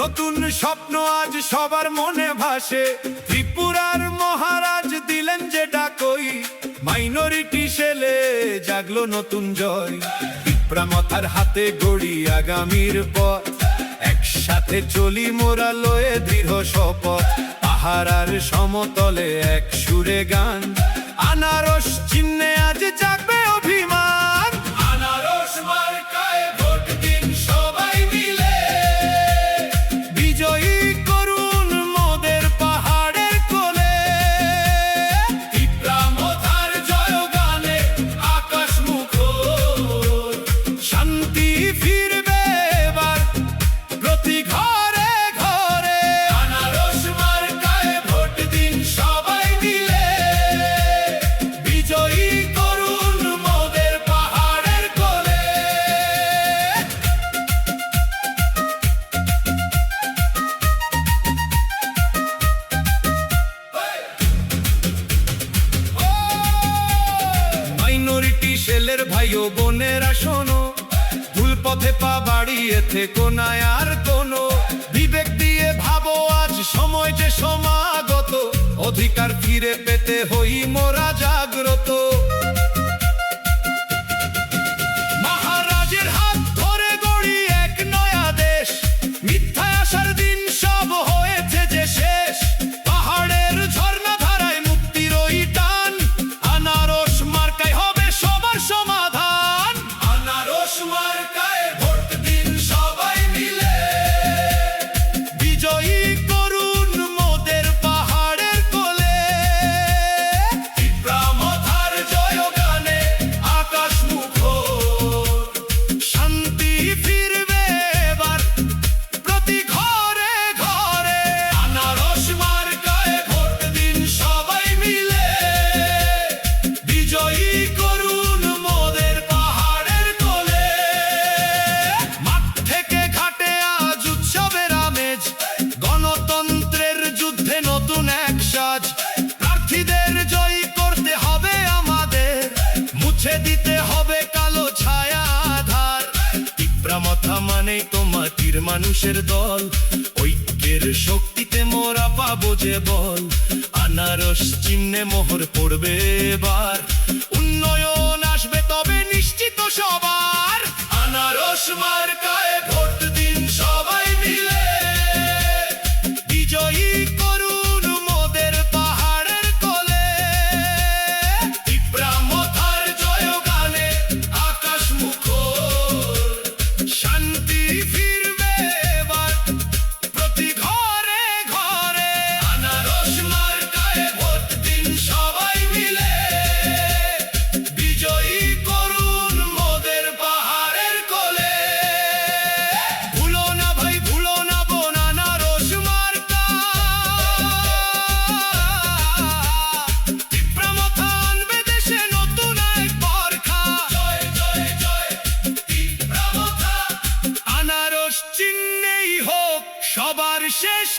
নতুন স্বপ্ন আজ সবার মনে ভাসে, ত্রিপুরার মহারাজ দিলেন যে ডাকই, মাইনরিটি সেলে জাগলো নতুন জয়। পিঁপড়ামাথার হাতে গড়ি আগামীর পথ, একসাথে চলি মোরা লয়ে দৃঢ় শপথ। পাহাড়ার সমতলে এক সুরে গান, আনারস চিহ্নে আজ জাগবে অভিমান। আনারস মার্কায় ভোট দিন সবাই মিলে, বিজয়ী করুন মোদের পাহাড়ের কোলে। পিঁপড়ামাথার জয়গানে আকাশ মুখর, শান্তি ফিরবে এবার প্রতি ঘরে ঘরে। আনারস মার্কায় ভোট দিন সবাই মিলে, বিজয়ী করুন মোদের পাহাড়ের কোলে। মাইনরিটি সেলের ভাই ও বোনেরা শোনো, ভুল পথে পা বাড়িয়ে থেকো না আর কোনো। বিবেক দিয়ে ভাবো আজ সময় যে সমাগত, অধিকার ফিরে পেতে হই মোরা জাগ্রত। মহারাজের হাত ধরে গড়ি এক নয়া দেশ, মিথ্যায় আসার দিন সব হয়েছে যে শেষ। পাহাড়ের ঝর্ণা ধারায় মুক্তির ওই টান, আনারস মার্কায় হবে সবার সমাধান। আনারস মার্কায় ভোট দিন সবাই মিলে, বিজয়ী করুন মোদের পাহাড়ের কোলে। পিঁপড়ামাথার জয়গানে আকাশ মুখর, শান্তি ফিরবে এবার প্রতি ঘরে ঘরে। আনারস মার্কায় ভোট দিন সবাই মিলে, বিজয়ী করুন মোদের পাহাড়ের কোলে। মাঠ থেকে ঘাটে আজ উৎসবের আমেজ, গণতন্ত্রের যুদ্ধে নতুন এক সাজ। প্রার্থীদের জয়ী করতে হবে আমাদের, মুছে দিতে হবে কালো ছায়া আধার। পিঁপড়ামাথা মানে তো মাটির মানুষের দল, ঐক্যের শক্তিতে মোরা পাবো যে বল। আনারস চিহ্নে মোহর পড়বে এবার, উন্নয়ন আসবে তবে নিশ্চিত সবার। আনারস মার্কায় ভোট দিন সবাই মিলে, বিজয়ী করুন মোদের পাহাড়ের কোলে। পিঁপড়ামাথার জয়গানে আকাশ মুখর, শান্তি ফিরবে এবার প্রতি ঘরে ঘরে। আনারস মার্কায় ভোট দিন সবাই মিলে, বিজয়ী করুন মোদের পাহাড়ের কোলে। ভুলো না ভাই ভুলো না বোন আনারস মার্কা, পিঁপড়ামাথা আনবে দেশে নতুন এক বরখা। জয় জয় জয় পিঁপড়ামাথা, আনারস চিহ্নেই হোক সবার শেষ।